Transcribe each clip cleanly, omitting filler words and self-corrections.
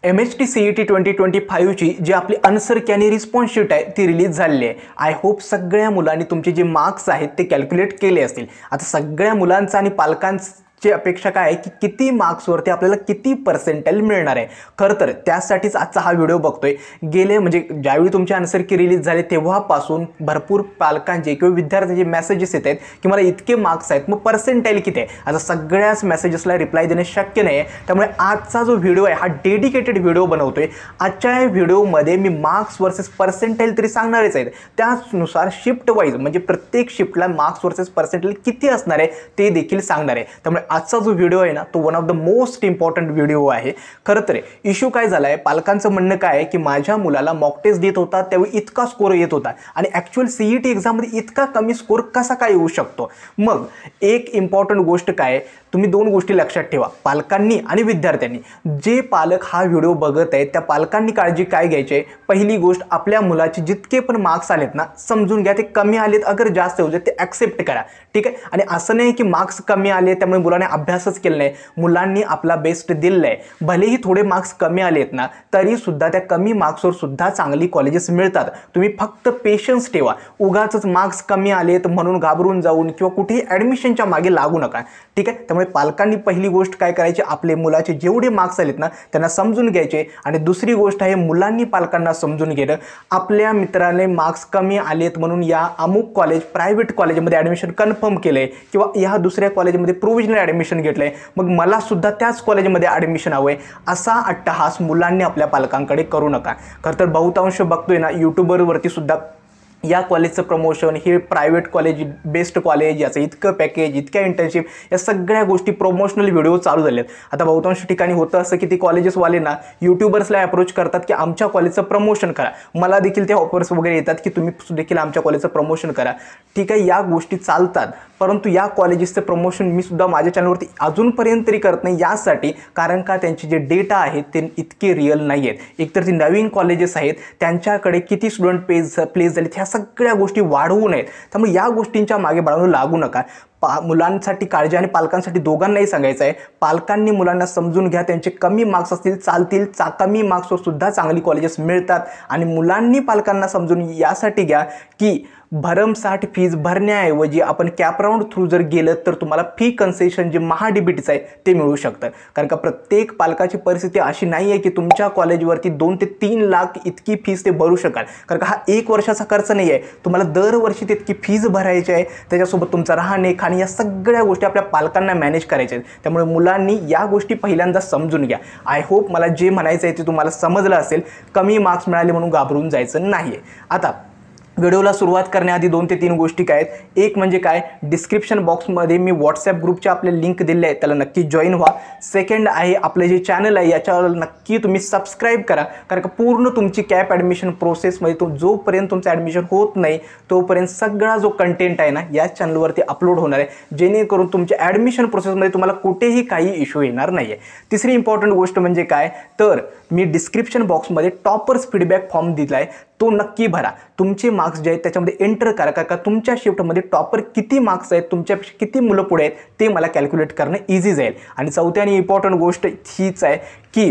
MHT CET 2025ची जी आपली answer canny response sheet आहे ती रिलीज झालेली आहे। आय होप सगळ्या मुलांनी तुमचे जे मार्क्स आहेत ते कॅल्क्युलेट केले असतील। आता सगळ्या मुलांचा आणि पालकांची अपेक्षा काय आहे की किती मार्क्सवरती आपल्याला किती पर्सेंटाइल मिळणार आहे। खरं तर त्यासाठीच आजचा हा व्हिडिओ बघतोय। गेले म्हणजे ज्यावेळी तुमची आन्सर की रिलीज झाले तेव्हापासून भरपूर पालकांचे किंवा विद्यार्थ्यांचे मेसेजेस येत आहेत की मला इतके मार्क्स आहेत, मग पर्सेंटाइल किती आहे। आता सगळ्याच मेसेजेसला रिप्लाय देणे शक्य नाही आहे, त्यामुळे आजचा जो व्हिडिओ आहे हा डेडिकेटेड व्हिडिओ बनवतोय। आजच्या या व्हिडिओमध्ये मी मार्क्स वर्सेस पर्सेंटाइल तरी सांगणारच आहेत, त्यानुसार शिफ्ट वाईज म्हणजे प्रत्येक शिफ्टला मार्क्स वर्सेस पर्सेंटाइल किती असणार आहे ते देखील सांगणार आहे। त्यामुळे आजचा जो व्हिडिओ आहे ना तो one of the most important video आहे। खरं तर इश्यू काय झाला आहे, पालकांचं म्हणणं काय आहे की माझ्या मुलाला मॉक टेस्ट देत होता त्यावेळी इतका स्कोर येत होता आणि ॲक्च्युअल CET एक्झाममध्ये इतका कमी स्कोर कसा काय येऊ शकतो। मग एक इम्पॉर्टंट गोष्ट काय आहे, तुम्ही दोन गोष्टी लक्षात ठेवा, पालकांनी आणि विद्यार्थ्यांनी। जे पालक हा व्हिडिओ बघत आहेत त्या पालकांनी काळजी काय घ्यायची आहे, पहिली गोष्ट आपल्या मुलाचे जितके पण मार्क्स आलेत ना समजून घ्या, ते कमी आलेत अगर जास्त होते ते ॲक्सेप्ट करा, ठीक आहे। आणि असं नाही की मार्क्स कमी आले त्यामुळे मुलाने अभ्यासच केला नाही, मुलांनी आपला बेस्ट दिलेला आहे। भलेही थोडे मार्क्स कमी आलेत ना तरी सुद्धा त्या कमी मार्क्सवर सुद्धा चांगली कॉलेजेस मिळतात। तुम्ही फक्त पेशन्स ठेवा, उगाच मार्क्स कमी आलेत म्हणून घाबरून जाऊन किंवा कुठेही ॲडमिशनच्या मागे लागू नका, ठीक आहे। त्यामुळे पालकांनी पहिली गोष्ट काय करायची, आपले मुलाचे जेवढे मार्क्स आलेत ना त्यांना समजून घ्यायचे। आणि दुसरी गोष्ट आहे मुलांनी पालकांना समजून घेणं, आपल्या मित्राने मार्क्स कमी आलेत म्हणून या अमुक कॉलेज प्रायव्हेट कॉलेजमध्ये ॲडमिशन कन्फर्म केलंय किंवा या दुसऱ्या कॉलेजमध्ये प्रोव्हिजनल ॲडमिशन घेतलंय, मग मला सुद्धा त्याच कॉलेजमध्ये ॲडमिशन हवंय, असा अट्टहास मुलांनी आपल्या पालकांकडे करू नका। खरं तर बहुतांश बघतोय ना यूट्यूबवरती सुद्धा या कॉलेजचं प्रमोशन, हे प्रायव्हेट कॉलेज बेस्ट कॉलेज, याचं इतकं पॅकेज, इतक्या इंटर्नशिप, या सगळ्या गोष्टी प्रमोशनल व्हिडिओ चालू झालेत। आता बहुतांश ठिकाणी होतं असं की ते कॉलेजेसवाले ना यूट्यूबर्सला अप्रोच करतात की आमच्या कॉलेजचं प्रमोशन करा, मला देखील ते ऑफर्स वगैरे येतात की तुम्ही देखील आमच्या कॉलेजचं प्रमोशन करा, ठीक आहे। या गोष्टी चालतात, परंतु या कॉलेजेसचं प्रमोशन मी सुद्धा माझ्या चॅनलवरती अजूनपर्यंत तरी करत नाही, यासाठी कारण का त्यांचे जे डेटा आहेत ते इतके रिअल नाही आहेत। एकतर ती नवीन कॉलेजेस आहेत, त्यांच्याकडे किती स्टुडंट प्लेस झालेत ह्या सगळ्या गोष्टी वाढवू नयेत, त्यामुळे या गोष्टींच्या मागे बाळांनो लागू नका। मुलांसाठी काळजी आणि पालकांसाठी दोघांनाही सांगायचं आहे, पालकांनी मुलांना समजून घ्या, त्यांचे कमी मार्क्स असतील चालतील, कमी मार्क्सवर सुद्धा चांगली कॉलेजेस मिळतात। आणि मुलांनी पालकांना समजून यासाठी घ्या की भरमसाठ फीज भरण्याऐवजी आपण कॅपराऊंड थ्रू जर गेलं तर तुम्हाला फी कन्सेशन जे महाडीबीटीचं आहे ते मिळू शकतं। कारण का प्रत्येक पालकाची परिस्थिती अशी नाही आहे की तुमच्या कॉलेजवरती 2 ते 3 लाख इतकी फीज ते भरू शकाल, कारण का हा 1 वर्षाचा खर्च नाही आहे, तुम्हाला दरवर्षी तितकी फीज भरायची आहे, त्याच्यासोबत तुमचं राहणे खाणे या सगळ्या गोष्टी आपल्या पालकांना मॅनेज करायच्या आहेत। त्यामुळे मुलांनी या गोष्टी पहिल्यांदा समजून घ्या। आय होप मला जे म्हणायचं आहे ते तुम्हाला समजलं असेल, कमी मार्क्स मिळाले म्हणून घाबरून जायचं नाही आहे। आता व्हिडिओला सुरुवात करण्याआधी 2 ते 3 गोष्टी काय आहेत, एक म्हणजे काय, डिस्क्रिप्शन बॉक्समध्ये मी व्हॉट्सॲप ग्रुपचे आपले लिंक दिले आहे, त्याला नक्की जॉईन व्हा। सेकंड आहे आपलं जे चॅनल आहे याच्यावर नक्की तुम्ही सबस्क्राईब करा, कारण का पूर्ण तुमची कॅप ॲडमिशन प्रोसेसमध्ये जोपर्यंत तुमचं ॲडमिशन होत नाही तोपर्यंत सगळा जो कंटेंट आहे ना या चॅनलवरती अपलोड होणार आहे, जेणेकरून तुमच्या ॲडमिशन प्रोसेसमध्ये तुम्हाला कुठेही काही इश्यू येणार नाही आहे। तिसरी इम्पॉर्टंट गोष्ट म्हणजे काय, तर मी डिस्क्रिप्शन बॉक्समध्ये टॉपर्स फीडबॅक फॉर्म दिला आहे, तो नक्की भरा। तुमचे मार्क्स जे आहेत त्याच्यामध्ये एंटर करा, कारण का तुमच्या शिफ्टमध्ये टॉपर किती मार्क्स आहेत, तुमच्यापेक्षा किती मुलं पुढे आहेत ते मला कॅल्क्युलेट करणं इझी जाईल। आणि चौथी आणि इम्पॉर्टंट गोष्ट हीच आहे की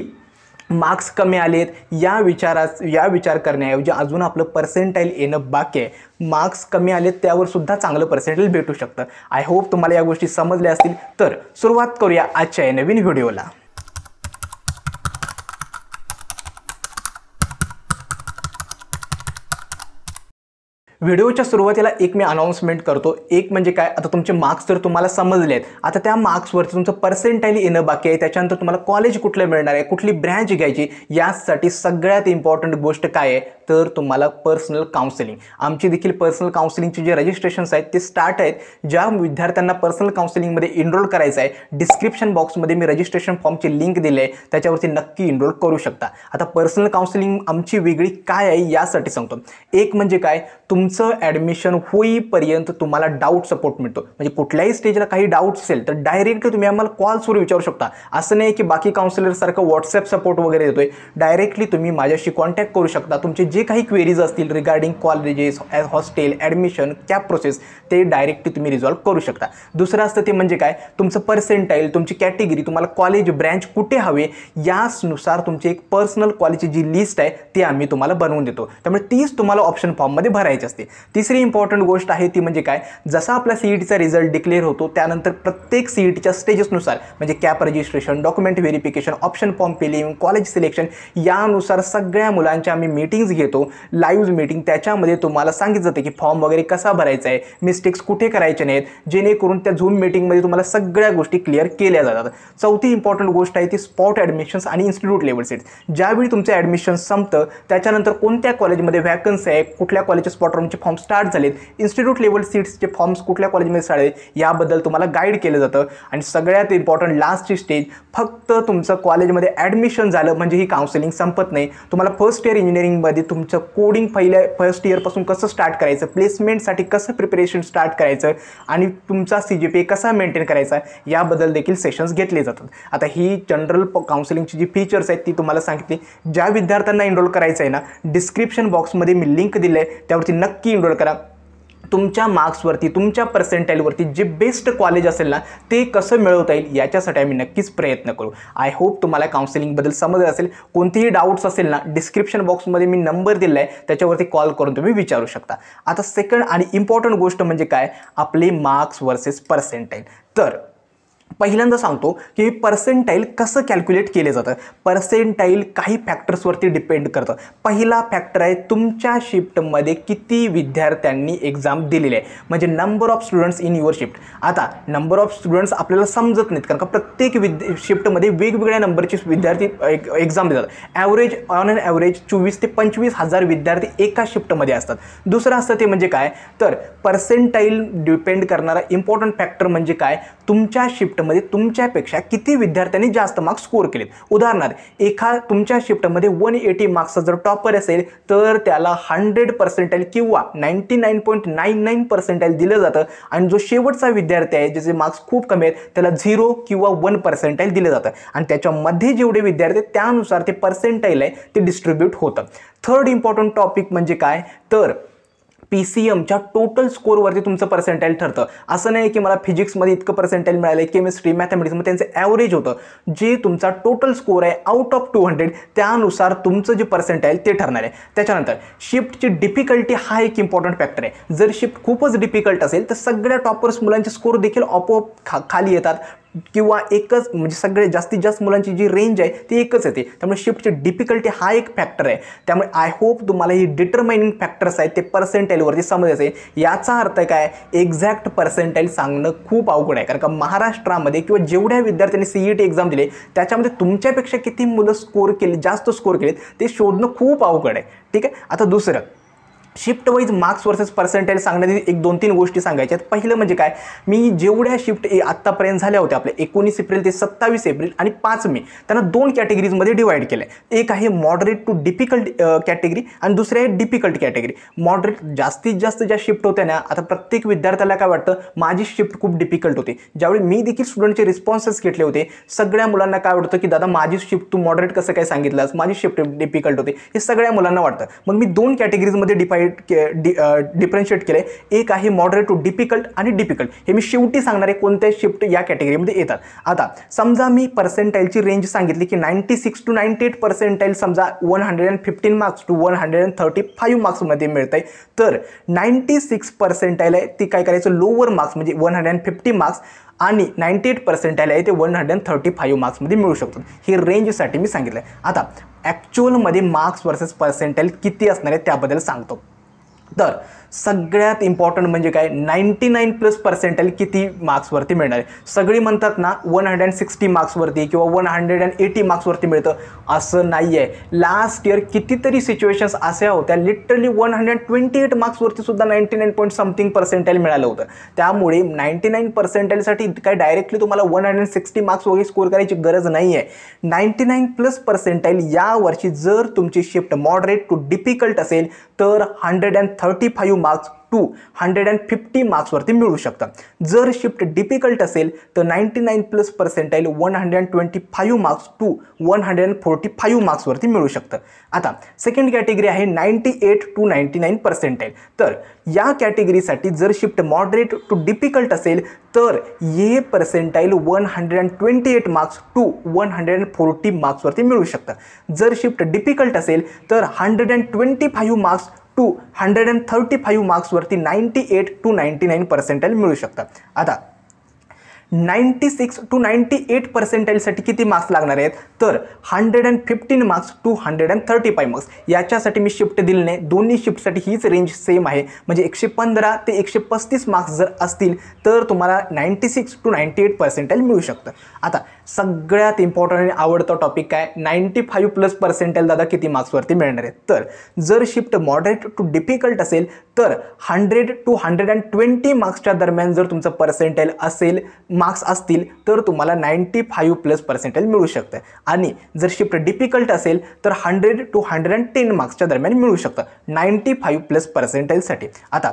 मार्क्स कमी आलेत या विचार करण्याऐवजी अजून आपलं पर्सेंटाइल येणं बाकी आहे। मार्क्स कमी आलेत त्यावर सुद्धा चांगलं पर्सेंटाइल भेटू शकतं। आय होप तुम्हाला या गोष्टी समजल्या असतील। तर सुरुवात करूया आजच्या या नवीन व्हिडिओला। व्हिडिओच्या सुरुवातीला एक मी अनाउन्समेंट करतो, एक म्हणजे काय, आता तुमचे मार्क्स तर तुम्हाला समजले आहेत, आता त्या मार्क्सवरती तुमचं पर्सेंटाइल येणं बाकी आहे, त्याच्यानंतर तुम्हाला कॉलेज कुठलं मिळणार आहे, कुठली ब्रँच घ्यायची, यासाठी सगळ्यात इम्पॉर्टंट गोष्ट काय आहे तर तुम्हाला पर्सनल काउन्सिलिंग। आमची देखील पर्सनल काउन्सिलिंगचे जे रजिस्ट्रेशन्स आहेत ते स्टार्ट आहेत। ज्या विद्यार्थ्यांना पर्सनल काउन्सिलिंगमध्ये इनरोल करायचं आहे डिस्क्रिप्शन बॉक्समध्ये मी रजिस्ट्रेशन फॉर्मची लिंक दिली आहे, त्याच्यावरती नक्की इनरोल करू शकता। आता पर्सनल काउन्सिलिंग आमची वेगळी काय आहे यासाठी सांगतो। एक म्हणजे काय, तुमचं ॲडमिशन होईपर्यंत तुम्हाला डाऊट सपोर्ट मिळतो, म्हणजे कुठल्याही स्टेजला काही डाऊट असेल तर डायरेक्टली तुम्ही आम्हाला कॉल्सवर विचारू शकता। असं नाही की बाकी काउन्सिलरसारखं व्हॉट्सॲप सपोर्ट वगैरे देतोय, डायरेक्टली तुम्ही माझ्याशी कॉन्टॅक्ट करू शकता, तुमचे जे काही क्वेरीज असतील regarding colleges, hostel, admission, cap process, ते डायरेक्टली तुम्ही रिझॉल्व्ह करू शकता. दुसरं असतं ते म्हणजे काय, तुमचं पर्सेंटाईल, तुमची कॅटेगरी, तुम्हाला कॉलेज ब्रँच कुठे हवे यानुसार तुमची एक पर्सनल कॉलेजची जी लिस्ट आहे ती आम्ही तुम्हाला बनवून देतो. त्यामुळे तीच तुम्हाला ऑप्शन फॉर्ममध्ये भरायची असते. तिसरी इम्पॉर्टंट गोष्ट आहे ती म्हणजे काय, जसा आपला CETचा रिझल्ट डिक्लेअर होतो त्यानंतर प्रत्येक CETच्या स्टेजेसनुसार म्हणजे CAP registration, document verification, option form filling, college selection यानुसार सगळ्या मुलांच्या आम्ही मीटिंग्स घेतो, लाईव्ह मीटिंग. त्याच्यामध्ये तुम्हाला सांगितलं जातं की फॉर्म वगैरे कसा भरायचा आहे, मिस्टेक्स कुठे करायचे नाहीत, जेणेकरून त्या झूम मीटिंगमध्ये तुम्हाला सगळ्या गोष्टी क्लिअर केल्या जातात. चौथी इम्पॉर्टंट गोष्ट आहे ती स्पॉट ॲडमिशन्स आणि इन्स्टिट्यूट लेवल सीट्स. ज्यावेळी तुमचं ॲडमिशन संपतं त्याच्यानंतर कोणत्या कॉलेजमध्ये व्हॅकन्सी आहे, कुठल्या कॉलेजच्या स्पॉट रूमचे फॉर्म स्टार्ट झालेत, इन्स्टिट्यूट लेवल सीट्सचे फॉर्म्स कुठल्या कॉलेजमध्ये स्टार्ट आहेत याबद्दल तुम्हाला गाईड केलं जातं. आणि सगळ्यात इम्पॉर्टंट लास्टची स्टेज, फक्त तुमचं कॉलेजमध्ये ॲडमिशन झालं म्हणजे ही काउन्सिलिंग संपत नाही. तुम्हाला फर्स्ट इयर इंजिनिअरिंगमध्ये तुमचं कोडिंग फर्स्ट इयरपासून कसं स्टार्ट करायचं, प्लेसमेंटसाठी कसं प्रिपरेशन स्टार्ट करायचं आणि तुमचा CGPA कसा मेंटेन करायचा याबद्दल देखील सेशन्स घेतले जातात. आता ही जनरल काउन्सिलिंगची जी फीचर्स आहेत ती तुम्हाला सांगितली. ज्या विद्यार्थ्यांना एनरोल करायचं आहे ना, डिस्क्रिप्शन बॉक्समध्ये मी लिंक दिलं आहे, त्यावरती नक्की एनरोल करा. तुमच्या मार्क्सवरती, तुमच्या पर्सेंटाईलवरती जे बेस्ट कॉलेज असेल ना ते कसं मिळवता येईल याच्यासाठी आम्ही नक्कीच प्रयत्न करू. आय होप तुम्हाला काउन्सिलिंगबद्दल समजलं असेल. कोणतेही डाऊट्स असेल ना, डिस्क्रिप्शन बॉक्समध्ये मी नंबर दिला आहे त्याच्यावरती कॉल करून तुम्ही विचारू शकता. आता सेकंड आणि इम्पॉर्टंट गोष्ट म्हणजे काय, आपले मार्क्स वर्सेस पर्सेंटाईल. तर पहिल्यांदा सांगतो की पर्सेंटाईल कसं कॅल्क्युलेट केले जातं. पर्सेंटाईल काही फॅक्टर्सवरती डिपेंड करतं. पहिला फॅक्टर आहे तुमच्या शिफ्टमध्ये किती विद्यार्थ्यांनी एक्झाम दिलेली आहे, म्हणजे number of students in your shift. आता नंबर ऑफ स्टुडंट्स आपल्याला समजत नाहीत कारण का प्रत्येक शिफ्टमध्ये वेगवेगळ्या नंबरचे विद्यार्थी एक्झाम देतात. ॲव्हरेज ऑन अन ॲव्हरेज 24,000 ते 25,000 विद्यार्थी एका शिफ्टमध्ये असतात. दुसरं असतं ते म्हणजे काय, तर पर्सेंटाईल डिपेंड करणारा इम्पॉर्टंट फॅक्टर म्हणजे काय, तुमच्या शिफ्टमध्ये तुमच्यापेक्षा किती विद्यार्थ्यांनी जास्त मार्क्स स्कोर केलेत. उदाहरणार्थ तुमच्या शिफ्टमध्ये 180 मार्क्सचा जर टॉपर असेल तर त्याला 100 पर्सेंटाईल किंवा 99.99 पर्सेंटाईल दिलं जातं. आणि जो शेवटचा विद्यार्थी आहे ज्याचे मार्क्स खूप कमी आहेत त्याला 0 किंवा 1 पर्सेंटाईल दिलं जातं. आणि त्याच्यामध्ये जेवढे विद्यार्थी त्यानुसार ते पर्सेंटाईल आहे ते डिस्ट्रीब्यूट होतं. थर्ड इम्पॉर्टंट टॉपिक म्हणजे काय, तर PCMच्या टोटल स्कोरवरती तुमचं पर्सेंटाईल ठरतं. असं नाही की मला फिजिक्समध्ये इतकं पर्सेंटाईल मिळालं, केमिस्ट्री, मॅथमॅटिक्समध्ये त्यांचं ॲव्हरेज होतं. जे तुमचा टोटल स्कोर आहे आउट ऑफ 200 त्यानुसार तुमचं जे पर्सेंटाईल ते ठरणार आहे. त्याच्यानंतर शिफ्टची डिफिकल्टी हा एक इम्पॉर्टंट फॅक्टर आहे. जर शिफ्ट खूपच डिफिकल्ट असेल तर सगळ्या टॉपर्स मुलांचे स्कोर देखील आपोआप खाली येतात किंवा एकच म्हणजे सगळे जास्तीत जास्त मुलांची जी रेंज आहे ती एकच येते. त्यामुळे शिफ्टची डिफिकल्टी हा एक फॅक्टर आहे. त्यामुळे आय होप तुम्हाला ही डिटर्माइनिंग फॅक्टर्स आहेत ते पर्सेंटाईलवरती समजायचं आहे. याचा अर्थ काय, एक्झॅक्ट पर्सेंटाईल सांगणं खूप अवघड आहे कारण का महाराष्ट्रामध्ये किंवा जेवढ्या विद्यार्थ्यांनी CET एक्झाम दिले त्याच्यामध्ये तुमच्यापेक्षा किती मुलं जास्त स्कोर केलेत ते शोधणं खूप अवघड आहे. ठीक आहे. आता दुसरं, shift wise marks versus percentile सांगण्याची एक 2-3 गोष्टी सांगायच्या आहेत. पहिलं म्हणजे काय, मी जेवढ्या शिफ्ट आत्तापर्यंत झाल्या होत्या आपल्या 19 एप्रिल ते 27 एप्रिल आणि 5 मे त्यांना 2 कॅटेगरीजमध्ये डिवाईड केलं आहे. एक आहे मॉडरेट टू डिफिकल्ट कॅटेगरी आणि दुसरी आहे डिफिकल्ट कॅटेगरी. मॉडरेट जास्तीत जास्त ज्या शिफ्ट होत्या ना, आता प्रत्येक विद्यार्थ्याला काय वाटतं माझी शिफ्ट खूप डिफिकल्ट होती. ज्यावेळी मी देखील स्टुडंटचे रिस्पॉन्सेस घेतले होते सगळ्या मुलांना काय वाटतं की दादा माझी शिफ्ट तू मॉडरेट कसं काय सांगितलंस, माझी शिफ्ट डिफिकल्ट होती, हे सगळ्या मुलांना वाटतं. मग मी 2 कॅटेगरीजमध्ये डिफरन्शिएट केले. एक आहे मॉडरेट टू डिफिकल्ट आणि डिफिकल्ट. हे मी शेवटी सांगणार आहे कोणत्या शिफ्ट या कॅटेगरीमध्ये येतात. आता समजा मी पर्सेंटाईलची रेंज सांगितली की 96 to 98 पर्सेंटाईल समजा 115 मार्क्स टू 135 मार्क्समध्ये मिळत आहे. तर 96 पर्सेंटाईल आहे ती काय करायचं, लोअर मार्क्स म्हणजे 150 मार्क्स आणि 98 पर्सेंटाईल आहे ते 135 मार्क्समध्ये मिळू शकतात. ही रेंजसाठी मी सांगितलं आहे. आता ॲक्च्युअलमध्ये मार्क्स वर्सेस पर्सेंटाईल किती असणार आहे त्याबद्दल सांगतो. तर सगळ्यात इम्पॉर्टंट म्हणजे काय, 99+ पर्सेंटाईल किती मार्क्सवरती मिळणार आहे. सगळी म्हणतात ना 160 मार्क्सवरती किंवा 180 मार्क्सवरती मिळतं, असं नाही आहे. लास्ट इयर कितीतरी सिच्युएशन्स अशा होत्या लिटरली 128 मार्क्सवरती सुद्धा 99 पॉईंट समथिंग पर्सेंटाईल मिळालं होतं. त्यामुळे 99 पर्सेंटाईलसाठी काय डायरेक्टली तुम्हाला 160 मार्क्स वगैरे स्कोर करायची गरज नाही आहे. 99+ पर्सेंटाईल यावर्षी जर तुमची शिफ्ट मॉडरेट टू डिफिकल्ट असेल तर 135 मार्क्स 150 मार्क्सवरती मिळू शकतं. जर शिफ्ट डिफिकल्ट असेल तर 99+ पर्सेंटाईल 125 मार्क्स टू 145 मार्क्सवरती मिळू शकतं. आता सेकंड कॅटेगरी आहे 98 to 99 पर्सेंटाईल. तर या कॅटेगरीसाठी जर शिफ्ट मॉडरेट टू डिफिकल्ट असेल तर हे पर्सेंटाईल 128 मार्क्स टू 140 मार्क्सवरती मिळू शकतं. जर शिफ्ट डिफिकल्ट असेल तर 125 मार्क्स टू 135 मार्क्सवरती 98 to 99 पर्सेंटाईल मिळू शकतं. आता 96 to 98 पर्सेंटाईलसाठी किती मार्क्स लागणार आहेत तर 115 मार्क्स टू 135 मार्क्स. याच्यासाठी मी शिफ्ट दिली नाही, दोन्ही शिफ्टसाठी हीच रेंज सेम आहे. म्हणजे 115 ते 135 मार्क्स जर असतील तर तुम्हाला 96 to 98 पर्सेंटाईल मिळू शकतं. आता सगळ्यात इम्पॉर्टंट आणि आवडता टॉपिक काय, 95+ पर्सेंटाईल दादा किती मार्क्सवरती मिळणार आहेत. तर जर शिफ्ट मॉडरेट टू डिफिकल्ट असेल तर 100 to 120 मार्क्सच्या दरम्यान जर तुमचं पर्सेंटाईल असेल, मार्क्स असतील तर तुम्हाला 95+ पर्सेंटाईल मिळू शकतं. आणि जर शिफ्ट डिफिकल्ट असेल तर 100 to 110 मार्क्सच्या दरम्यान मिळू शकतं 95+ पर्सेंटाईलसाठी. आता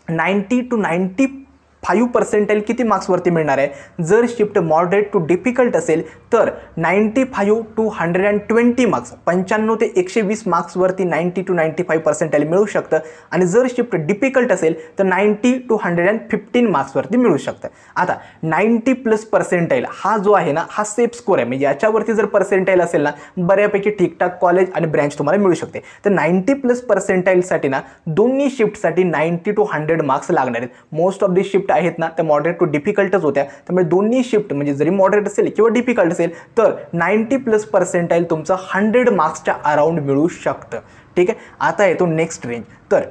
90 to 95 पर्सेंटाईल किती मार्क्सवरती मिळणार आहे. जर शिफ्ट मॉडरेट टू डिफिकल्ट असेल तर 95 to 120 मार्क्स 95 ते 120 मार्क्सवरती 90 to 95 पर्सेंटाईल मिळू शकतं. आणि जर शिफ्ट डिफिकल्ट असेल तर 90 to 115 मार्क्सवरती मिळू शकतं. आता 90+ पर्सेंटाईल हा जो आहे ना, हा सेफ स्कोर आहे. म्हणजे याच्यावरती जर पर्सेंटाईल असेल ना, बऱ्यापैकी ठीकठाक कॉलेज आणि ब्रँच तुम्हाला मिळू शकते. तर 90+ पर्सेंटाईलसाठी ना दोन्ही शिफ्टसाठी 90 to 100 मार्क्स लागणार आहेत. मोस्ट ऑफ दी शिफ्ट आहेत ना त्या मॉडरेट टू डिफिकल्टच होत्या. त्यामुळे दोन्ही शिफ्ट म्हणजे जरी मॉडरेट असेल किंवा डिफिकल्ट असेल तर 90+ पर्सेंटाईल तुमचं 100 मार्क्सच्या अराउंड मिळू शकतं. ठीक आहे. आता येतो नेक्स्ट रेंज. तर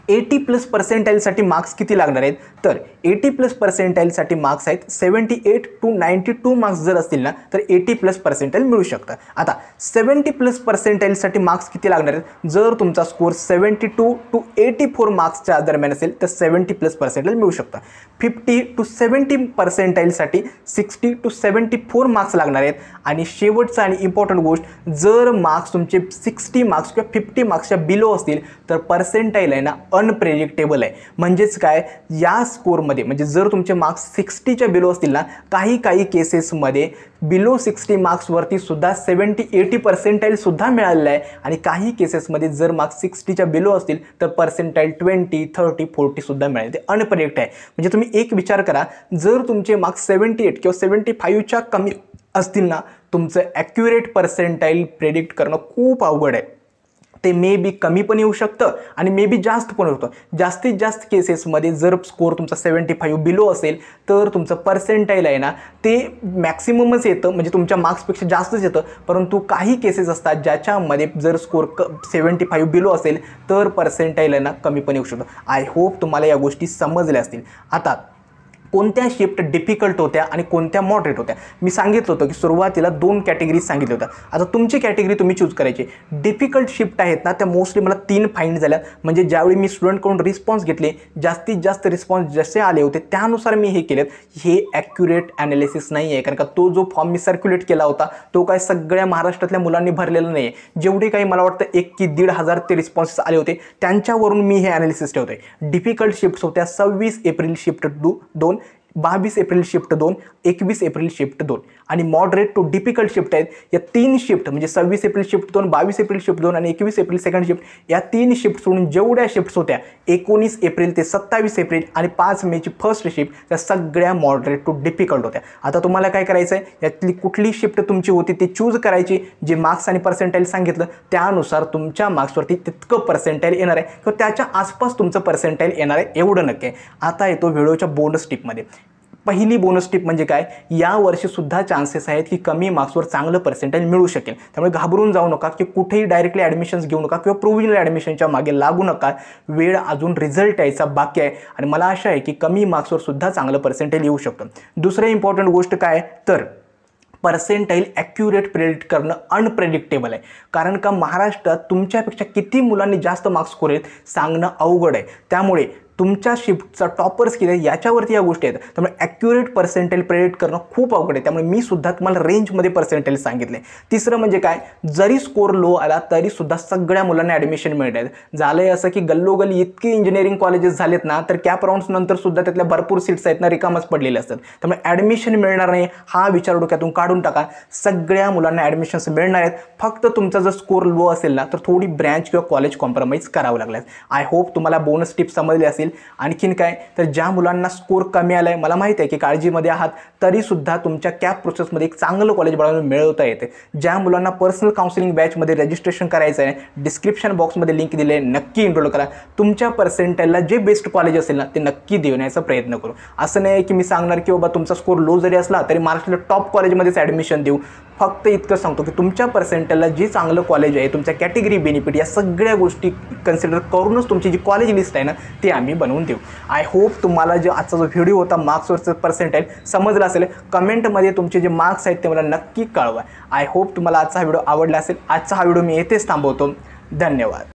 80+ पर्सेंटाईलसाठी मार्क्स किती लागणार आहेत तर 80+ पर्सेंटाईलसाठी मार्क्स आहेत 78 to 92 मार्क्स जर असतील ना तर 80+ पर्सेंटाईल मिळू शकतं. आता 70+ पर्सेंटाईलसाठी मार्क्स किती लागणार आहेत. जर तुमचा स्कोर 72 to 84 मार्क्सच्या दरम्यान असेल तर 70+ पर्सेंटाईल मिळू शकतं. 50 to 70 पर्सेंटाईलसाठी 60 to 74 मार्क्स लागणार आहेत. आणि शेवटचं आणि इम्पॉर्टंट गोष्ट, जर मार्क्स तुमचे 60 मार्क्स किंवा 50 मार्क्सच्या बिलो असतील तर पर्सेंटाईल आहे ना अनप्रेडिक्टेबल आहे. म्हणजेच काय, या स्कोरमध्ये म्हणजे जर तुमचे मार्क्स 60च्या बिलो असतील ना, काही केसेसमध्ये बिलो 60 मार्क्सवरती सुद्धा 70-80 पर्सेंटाईल सुद्धा मिळालेलं आहे. आणि काही केसेसमध्ये जर मार्क्स 60च्या बिलो असतील तर पर्सेंटाईल 20, 30, 40 सुद्धा मिळेल. ते अनप्रेडिक्ट आहे. म्हणजे तुम्ही एक विचार करा, जर तुमचे मार्क्स 78 किंवा 75च्या कमी असतील ना, तुमचं ॲक्युरेट पर्सेंटाईल प्रेडिक्ट करणं खूप अवघड आहे. ते मे बी कमी पण येऊ शकतं आणि मे बी जास्त पण होतं. जास्तीत जास्त केसेसमध्ये जर स्कोर तुमचा 75 बिलो असेल तर तुमचं पर्सेंटाईल आहे ना ते मॅक्सिममच येतं, म्हणजे तुमच्या मार्क्सपेक्षा जास्तच येतं. परंतु काही केसेस असतात ज्याच्यामध्ये जर स्कोर 75 बिलो असेल तर पर्सेंटाईल आहे ना कमी पण येऊ शकतं. आय होप तुम्हाला या गोष्टी समजल्या असतील. आता कोणत्या शिफ्ट डिफिकल्ट होत्या आणि कोणत्या मॉडरेट होत्या. मी सांगितलं होतं की सुरुवातीला 2 कॅटेगरीज सांगितल्या होत्या. आता तुमची कॅटेगरी तुम्ही चूज करायची. डिफिकल्ट शिफ्ट आहेत ना त्या मोस्टली मला 3 फाइंड झाल्या. म्हणजे ज्यावेळी मी स्टुडंटकडून रिस्पॉन्स घेतले, जास्तीत जास्त रिस्पॉन्स जसे आले होते त्यानुसार मी हे केलेत. हे ॲक्युरेट ॲनालिसिस नाही आहे, कारण का तो जो फॉर्म मी सर्क्युलेट केला होता तो काय सगळ्या महाराष्ट्रातल्या मुलांनी भरलेला नाही आहे. जेवढे काही मला वाटतं 1 की 1,500 ते रिस्पॉन्सेस आले होते त्यांच्यावरून मी हे ॲनालिसिस ठेवतोय. डिफिकल्ट शिफ्ट्स होत्या 26 April shift 2, 22 April shift 2, 21 April shift 2 आणि मॉडरेट टू डिफिकल्ट शिफ्ट आहेत. या 3 शिफ्ट म्हणजे 26 एप्रिल शिफ्ट 2, 22 एप्रिल शिफ्ट 2 आणि 21 एप्रिल सेकंड शिफ्ट, या 3 शिफ्ट सोडून जेवढ्या शिफ्ट्स होत्या 19 एप्रिल ते 27 एप्रिल आणि 5 मेची फर्स्ट शिफ्ट, त्या सगळ्या मॉडरेट टू डिफिकल्ट होत्या. आता तुम्हाला काय करायचं आहे, यातली कुठली शिफ्ट तुमची होती ते चूज करायची. जे मार्क्स आणि पर्सेंटाईल सांगितलं त्यानुसार तुमच्या मार्क्सवरती तितकं पर्सेंटाईल येणार आहे किंवा त्याच्या आसपास तुमचं पर्सेंटाईल येणार आहे, एवढं नक्की आहे. आता येतो व्हिडिओच्या बोनस टिपमध्ये. पहिली बोनस टिप म्हणजे काय, या वर्षी सुद्धा चान्सेस आहेत की कमी मार्क्सवर चांगलं पर्सेंटाईल मिळू शकेल. त्यामुळे घाबरून जाऊ नका की कुठेही डायरेक्टली ॲडमिशन्स घेऊ नका किंवा प्रोव्हिजनल ॲडमिशनच्या मागे लागू नका. वेळ अजून रिझल्ट यायचा बाकी आहे आणि मला आशा आहे की कमी मार्क्सवर सुद्धा चांगलं पर्सेंटाईल येऊ शकतं. दुसरं इम्पॉर्टंट गोष्ट काय तर पर्सेंटाईल ॲक्युरेट प्रेडिक्ट करणं अनप्रेडिक्टेबल आहे. कारण का महाराष्ट्रात तुमच्यापेक्षा किती मुलांनी जास्त मार्क्स स्कोर आहेत सांगणं अवघड आहे. त्यामुळे तुमच्या शिफ्टचा टॉपर्स किती आहे याच्यावरती या गोष्टी आहेत. त्यामुळे ॲक्युरेट पर्सेंटेज प्रेडिक्ट करणं खूप अवघड आहे. त्यामुळे मी सुद्धा तुम्हाला रेंजमध्ये पर्सेंटेज सांगितले. तिसरं म्हणजे काय, जरी स्कोर लो आला तरी सुद्धा सगळ्या मुलांना ॲडमिशन मिळत आहेत. झालंय असं की गल्लोगल्ली इतकी इंजिनिअरिंग कॉलेजेस झालेत ना, तर कॅप राऊंड्स नंतर सुद्धा त्यातल्या भरपूर सीट्स आहेत ना रिकामच पडलेले असतात. त्यामुळे ॲडमिशन मिळणार नाही हा विचार डोक्यातून काढून टाका. सगळ्या मुलांना ॲडमिशन्स मिळणार आहेत. फक्त तुमचा जर स्कोर लो असेल ना तर थोडी ब्रँच किंवा कॉलेज कॉम्प्रोमाइज करावं लागलं. आय होप तुम्हाला बोनस टिप्स समजले असेल. आणखीन काय, तर ज्या मुलांना स्कोर कमी आला आहे, मला माहिती आहे की काळजीमध्ये आहात, तरीसुद्धा तुमच्या कॅप प्रोसेसमध्ये एक चांगलं कॉलेज मिळवता येते. ज्या मुलांना पर्सनल काउन्सिलिंग बॅचमध्ये रजिस्ट्रेशन करायचं आहे, डिस्क्रिप्शन बॉक्समध्ये लिंक दिले, नक्की एनरोल करा. तुमच्या पर्सेंटेजला जे बेस्ट कॉलेज असेल ना ते नक्की देण्याचा प्रयत्न करू. असं नाही की मी सांगणार की बाबा तुमचा स्कोर लो जरी असला तरी महाराष्ट्राला टॉप कॉलेजमध्येच ॲडमिशन देऊ. फक्त इतकं सांगतो की तुमच्या पर्सेंटेजला जे चांगलं कॉलेज आहे, तुमच्या कॅटेगरी बेनिफिट या सगळ्या गोष्टी कन्सिडर करूनच तुमची जी कॉलेज लिस्ट आहे ना ती आम्ही बनवून देऊ. आय होप तुम्हाला जे आजचा जो व्हिडिओ होता मार्क्सवरचं पर्सेंटेज समजलं असेल. कमेंटमध्ये तुमचे जे मार्क्स आहेत ते मला नक्की कळवा. आय होप तुम्हाला आजचा हा व्हिडिओ आवडला असेल. आजचा हा व्हिडिओ मी येथेच थांबवतो. धन्यवाद.